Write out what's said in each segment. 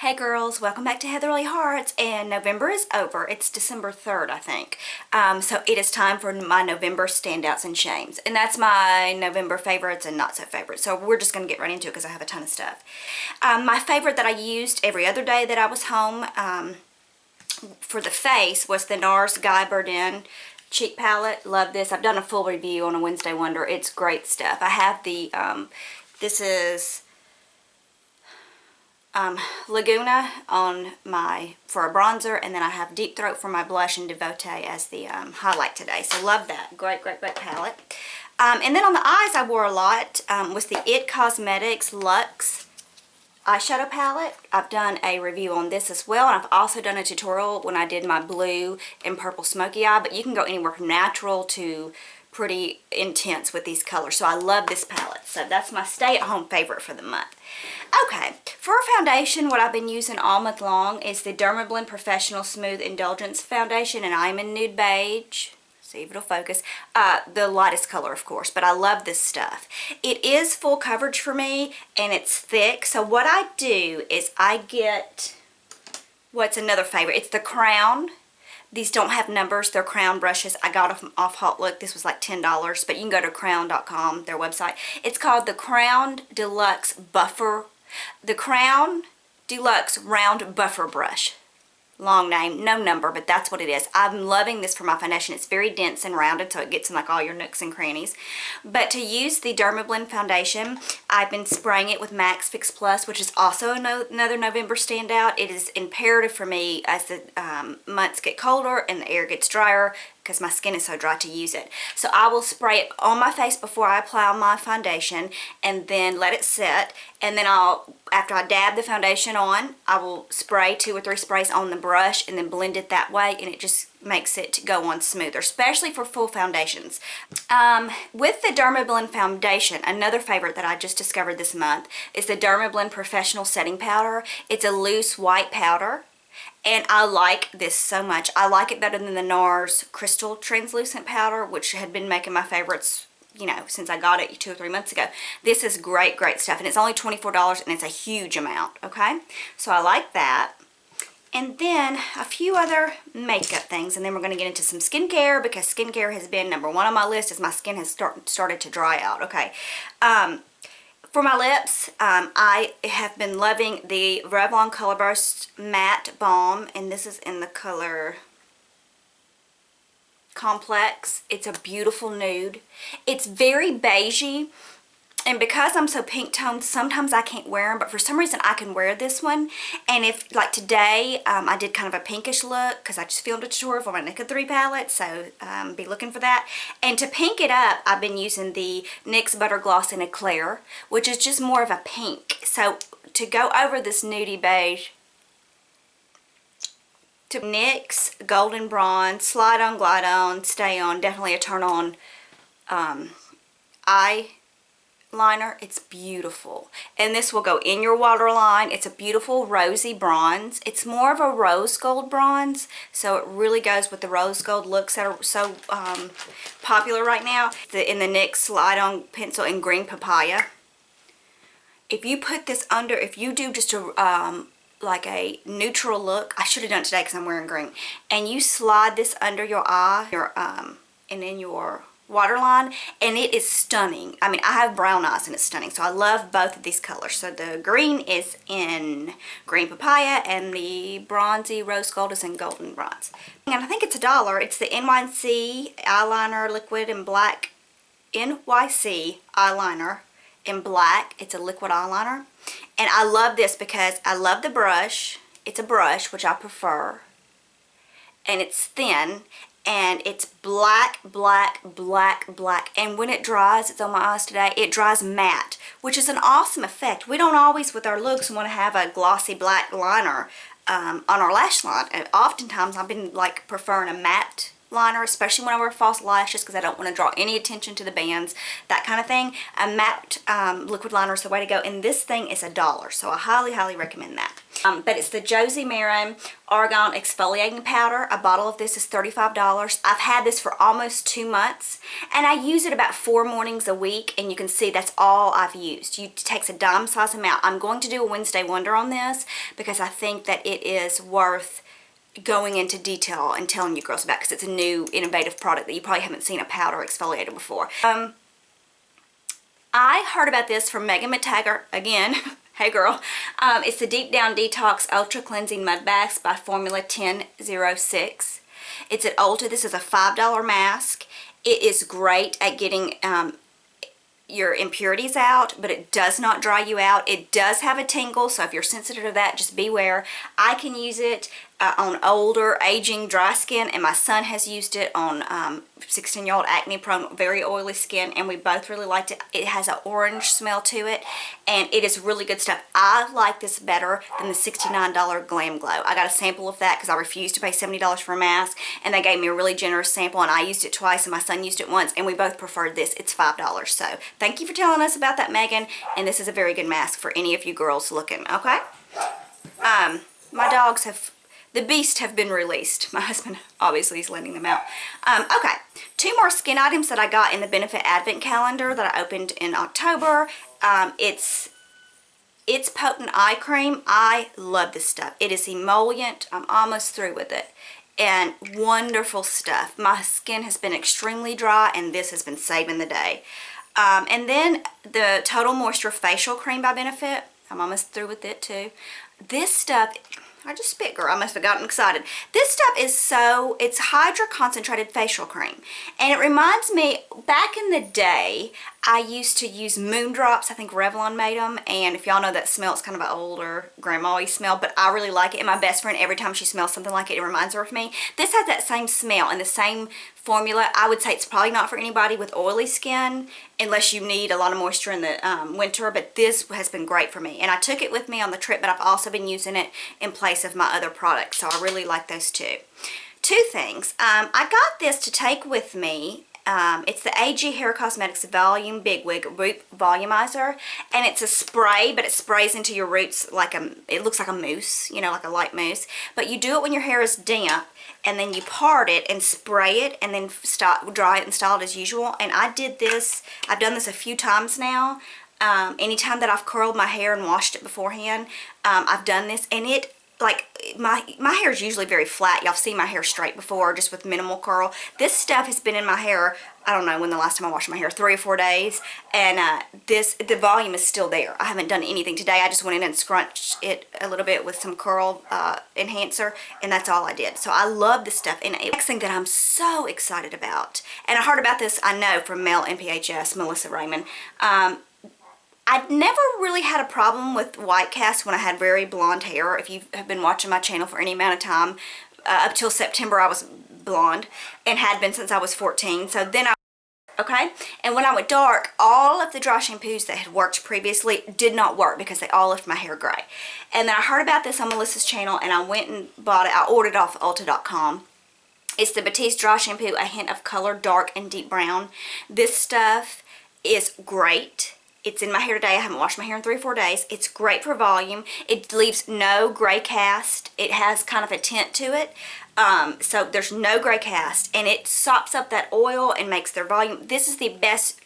Hey girls, welcome back to Heatherly Hearts, and November is over. It's December 3rd, I think. So it is time for my November standouts and shames. And that's my November favorites and not so favorites. So we're just going to get right into it because I have a ton of stuff. My favorite that I used every other day that I was home for the face was the NARS Guy Burdin cheek palette. Love this. I've done a full review on a Wednesday Wonder. It's great stuff. I have the, this is Laguna on for a bronzer, and then I have Deep Throat for my blush and Devotee as the highlight today. So love that. Great palette. And then on the eyes I wore a lot was the IT Cosmetics Luxe eyeshadow palette. I've done a review on this as well, and I've also done a tutorial when I did my blue and purple smoky eye, but you can go anywhere from natural to pretty intense with these colors. So I love this palette. So that's my stay-at-home favorite for the month. Okay, for foundation, what I've been using all month long is the Dermablend Professional Smooth Indulgence Foundation, and I'm in nude beige. See if it'll focus. The lightest color, of course, but I love this stuff. It is full coverage for me, and it's thick. So what I do is I get, what's another favorite? It's the Crown. These don't have numbers. They're Crown brushes. I got them off Hot Look. This was like $10, but you can go to crown.com, their website. It's called the Crown Deluxe Buffer. The Crown Deluxe Round Buffer Brush. Long name, no number, but that's what it is. I'm loving this for my foundation. It's very dense and rounded, so it gets in like all your nooks and crannies. But to use the Dermablend foundation, I've been spraying it with Max Fix Plus, which is also another November standout. It is imperative for me as the months get colder and the air gets drier, because my skin is so dry, to use it. So I will spray it on my face before I apply my foundation, and then let it sit, and then after I dab the foundation on, I will spray 2 or 3 sprays on the brush and then blend it that way, and it just makes it go on smoother, especially for full foundations. With the Dermablend foundation, another favorite that I just discovered this month is the Dermablend Professional Setting Powder. It's a loose white powder, and I like this so much. I like it better than the NARS Crystal Translucent Powder, which had been making my favorites, you know, since I got it 2 or 3 months ago. This is great stuff, and it's only $24, and it's a huge amount, okay? So I like that. And then a few other makeup things, and then we're going to get into some skincare, because skincare has been #1 on my list as my skin has started to dry out, okay? For my lips, I have been loving the Revlon Color Burst Matte Balm, and this is in the color Complex. It's a beautiful nude. It's very beigey, and because I'm so pink toned, sometimes I can't wear them, but for some reason I can wear this one. And if, like today, I did kind of a pinkish look because I just filmed a tutorial for my Nicka 3 palette, so be looking for that. And to pink it up, I've been using the NYX Butter Gloss in Eclair, which is just more of a pink. So to go over this nudie beige, to NYX Golden Bronze, Slide On, Glide On, Stay On, definitely a turn on eyeliner. It's beautiful, and this will go in your waterline. It's a beautiful rosy bronze. It's more of a rose gold bronze, so it really goes with the rose gold looks that are so popular right now. In the NYX Slide On pencil in Green Papaya. If you put this under, if you do just a like a neutral look, I should have done it today because I'm wearing green, and you slide this under your eye, and in your waterline, and it is stunning. I mean, I have brown eyes and it's stunning, so I love both of these colors. So the green is in Green Papaya, and the bronzy rose gold is in Golden Bronze. And I think it's $1. It's the NYC eyeliner liquid in black. NYC eyeliner in black. It's a liquid eyeliner, and I love this because I love the brush. It's a brush, which I prefer, and it's thin, and it's black, and when it dries, it's on my eyes today, it dries matte, which is an awesome effect. We don't always, with our looks, want to have a glossy black liner on our lash line, and oftentimes I've been like preferring a matte liner, especially when I wear false lashes, because I don't want to draw any attention to the bands, that kind of thing. A matte liquid liner is the way to go, and this thing is $1, so I highly recommend that. But it's the Josie Marin Argan Exfoliating Powder. A bottle of this is $35. I've had this for almost 2 months, and I use it about 4 mornings a week, and you can see that's all I've used. It takes a dime size amount. I'm going to do a Wednesday Wonder on this because I think that it is worth going into detail and telling you girls about, because it's a new innovative product that you probably haven't seen a powder exfoliator before. I heard about this from Megan McTaggart again. Hey girl. It's the Deep Down Detox Ultra Cleansing Mud Baths by Formula 1006. It's at Ulta. This is a $5 mask. It is great at getting your impurities out, but it does not dry you out. It does have a tingle, so if you're sensitive to that, just beware. I can use it on older, aging, dry skin, and my son has used it on 16-year-old acne-prone, very oily skin, and we both really liked it. It has an orange smell to it, and it is really good stuff. I like this better than the $69 Glam Glow. I got a sample of that because I refused to pay $70 for a mask, and they gave me a really generous sample, and I used it twice, and my son used it once, and we both preferred this. It's $5. So thank you for telling us about that, Megan, and this is a very good mask for any of you girls looking, okay? My dogs have... The beasts have been released. My husband obviously is letting them out. Okay, 2 more skin items that I got in the Benefit Advent Calendar that I opened in October. It's Potent Eye Cream. I love this stuff. It is emollient. I'm almost through with it. And wonderful stuff. My skin has been extremely dry, and this has been saving the day. And then the Total Moisture Facial Cream by Benefit. I'm almost through with it too. This stuff... I just spit, girl. I must have gotten excited. This stuff is it's Hydra Concentrated Facial Cream. And it reminds me, back in the day, I used to use Moon Drops. I think Revlon made them. And if y'all know that smell, it's kind of an older grandma-y smell. But I really like it. And my best friend, every time she smells something like it, it reminds her of me. This has that same smell and the same formula. I would say it's probably not for anybody with oily skin unless you need a lot of moisture in the winter, but this has been great for me. And I took it with me on the trip, but I've also been using it in place of my other products, so I really like those too. 2 things. I got this to take with me. It's the AG Hair Cosmetics Volume Big Wig Root Volumizer, and it's a spray, but it sprays into your roots like it looks like a mousse, you know, like a light mousse. But you do it when your hair is damp, and then you part it and spray it, and then dry it and style it as usual. And I did this, I've done this a few times now. Anytime that I've curled my hair and washed it beforehand, I've done this, and it, like, my hair is usually very flat. Y'all seen my hair straight before, just with minimal curl. This stuff has been in my hair, I don't know when the last time I washed my hair, 3 or 4 days, and the volume is still there. I haven't done anything today. I just went in and scrunched it a little bit with some curl enhancer, and that's all I did. So I love this stuff. And the next thing that I'm so excited about, and I heard about this, I know, from Mel NPHS, Melissa Raymond. I'd never really had a problem with white cast when I had very blonde hair. If you have been watching my channel for any amount of time, up till September I was blonde and had been since I was 14. So then okay? And when I went dark, all of the dry shampoos that had worked previously did not work because they all left my hair gray. And then I heard about this on Melissa's channel, and I went and bought it. I ordered it off Ulta.com. It's the Batiste Dry Shampoo, A Hint of Color, Dark and Deep Brown. This stuff is great. It's in my hair today. I haven't washed my hair in 3 or 4 days. It's great for volume. It leaves no gray cast. It has kind of a tint to it. So there's no gray cast. And it sops up that oil and makes their volume. This is the best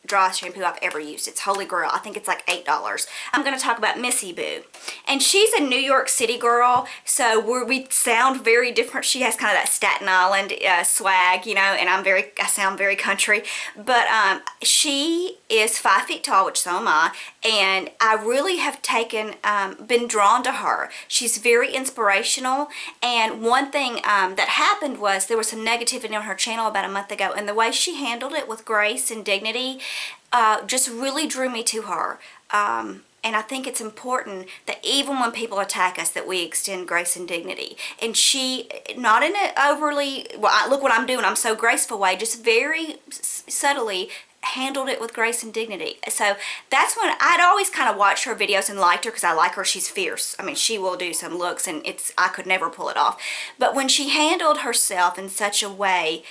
dry shampoo I've ever used. It's Holy Grail. I think it's like $8. I'm going to talk about Missy Boo. And she's a New York City girl, so we sound very different. She has kind of that Staten Island swag, you know, and I sound very country. But she is 5 feet tall, which so am I, and I really have been drawn to her. She's very inspirational, and one thing that happened was there was some negativity on her channel about a month ago, and the way she handled it with grace and dignity just really drew me to her. And I think it's important that even when people attack us, that we extend grace and dignity. And she, not in an overly, well, look what I'm doing, I'm so graceful way, just very subtly handled it with grace and dignity. So that's when I'd always kind of watched her videos and liked her because I like her. She's fierce. I mean, she will do some looks, and I could never pull it off. But when she handled herself in such a way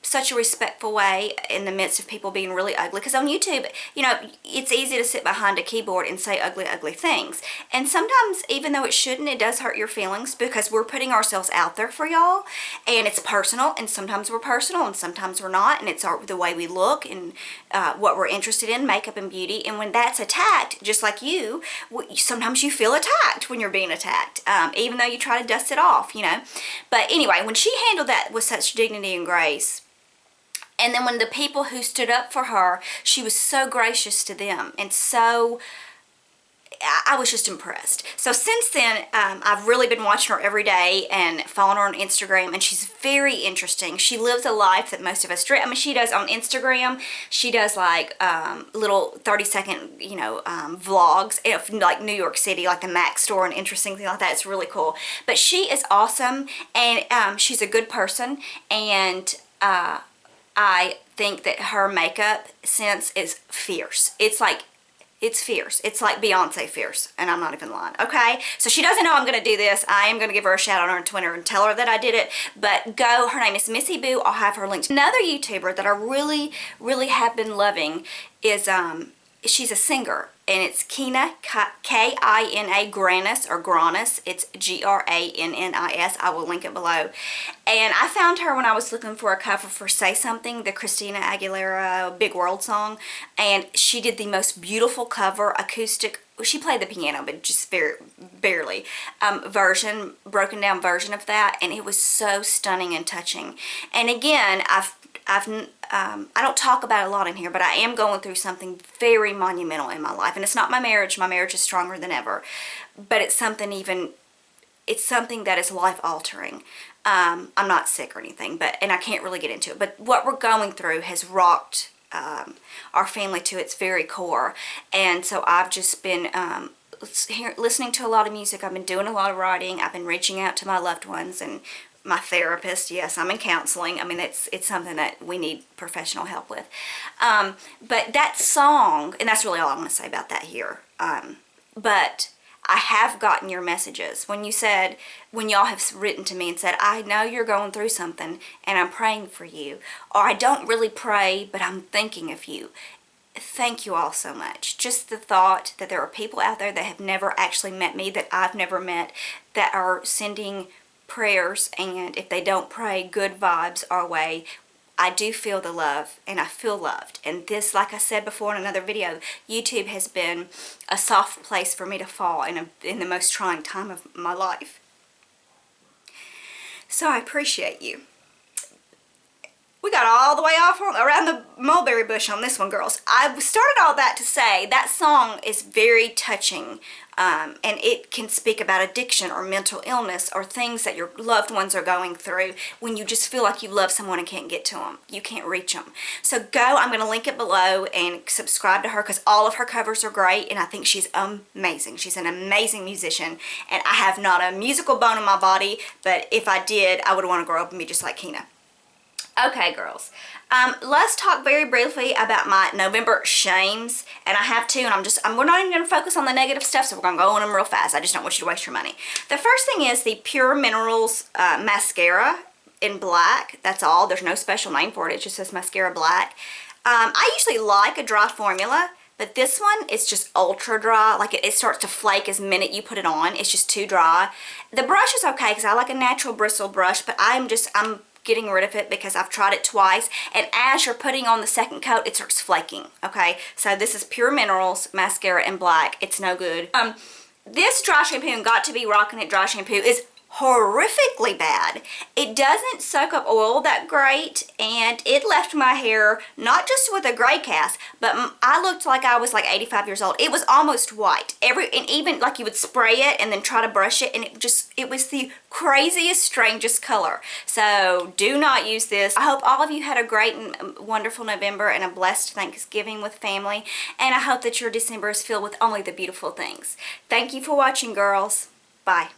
such a respectful way in the midst of people being really ugly. Because on YouTube, you know, it's easy to sit behind a keyboard and say ugly, ugly things. And sometimes, even though it shouldn't, it does hurt your feelings because we're putting ourselves out there for y'all. And it's personal, and sometimes we're personal, and sometimes we're not. And it's the way we look and what we're interested in, makeup and beauty. And when that's attacked, just like you, sometimes you feel attacked when you're being attacked, even though you try to dust it off, you know. But anyway, when she handled that with such dignity and grace, and then when the people who stood up for her, she was so gracious to them, and so I was just impressed. So since then, I've really been watching her every day and following her on Instagram, and she's very interesting. She lives a life that most of us dream. I mean, she does on Instagram. She does like little 30-second, you know, vlogs of like New York City, like the Mac store and interesting things like that. It's really cool. But she is awesome, and she's a good person, and I think that her makeup sense is fierce. It's fierce. It's like Beyonce fierce, and I'm not even lying, okay? So she doesn't know I'm going to do this. I am going to give her a shout out on Twitter and tell her that I did it, but go. Her name is Missy Boo. I'll have her linked. Another YouTuber that I really, really have been loving is, she's a singer, and it's Kina, K-I-N-A, Granis, or Granis. It's G-R-A-N-N-I-S. I will link it below. And I found her when I was looking for a cover for Say Something, the Christina Aguilera Big World song. And she did the most beautiful cover, acoustic. She played the piano, but just barely. Broken down version of that. And it was so stunning and touching. And again, I don't talk about it a lot in here, but I am going through something very monumental in my life. And it's not my marriage. My marriage is stronger than ever. But it's something that is life-altering. I'm not sick or anything, and I can't really get into it. But what we're going through has rocked our family to its very core. And so I've just been listening to a lot of music. I've been doing a lot of writing. I've been reaching out to my loved ones and my therapist. Yes, I'm in counseling. I mean, it's something that we need professional help with. But that song, and that's really all I want to say about that here. But I have gotten your messages when y'all have written to me and said, I know you're going through something and I'm praying for you. Or I don't really pray, but I'm thinking of you. Thank you all so much. Just the thought that there are people out there that have never actually met me, that I've never met, that are sending prayers, and if they don't pray, good vibes our way. I do feel the love, and I feel loved. And this, like I said before in another video, YouTube has been a soft place for me to fall in the most trying time of my life. So I appreciate you. We got all the way off around the mulberry bush on this one, girls. I started all that to say that song is very touching, and it can speak about addiction or mental illness or things that your loved ones are going through when you just feel like you love someone and can't get to them. You can't reach them. So go, I'm going to link it below, and subscribe to her because all of her covers are great, and I think she's amazing. She's an amazing musician, and I have not a musical bone in my body, but if I did, I would want to grow up and be just like Kina. Okay, girls, let's talk very briefly about my November shames, and I have two, and we're not even going to focus on the negative stuff, so we're going to go on them real fast. I just don't want you to waste your money. The first thing is the Pure Minerals mascara in black. That's all. There's no special name for it. It just says mascara black. I usually like a dry formula, but this one is just ultra dry. Like it starts to flake as minute you put it on. It's just too dry. The brush is okay because I like a natural bristle brush, but I'm getting rid of it because I've tried it twice, and as you're putting on the second coat, it starts flaking. Okay, so this is Pure Minerals mascara in black. It's no good. This dry shampoo, and Got to Be Rockin' It dry shampoo, is horrifically bad. It doesn't soak up oil that great, and it left my hair not just with a gray cast, but I looked like I was like 85 years old. It was almost white. And even like you would spray it and then try to brush it, and it was the craziest, strangest color. So do not use this. I hope all of you had a great and wonderful November and a blessed Thanksgiving with family, and I hope that your December is filled with only the beautiful things. Thank you for watching, girls. Bye.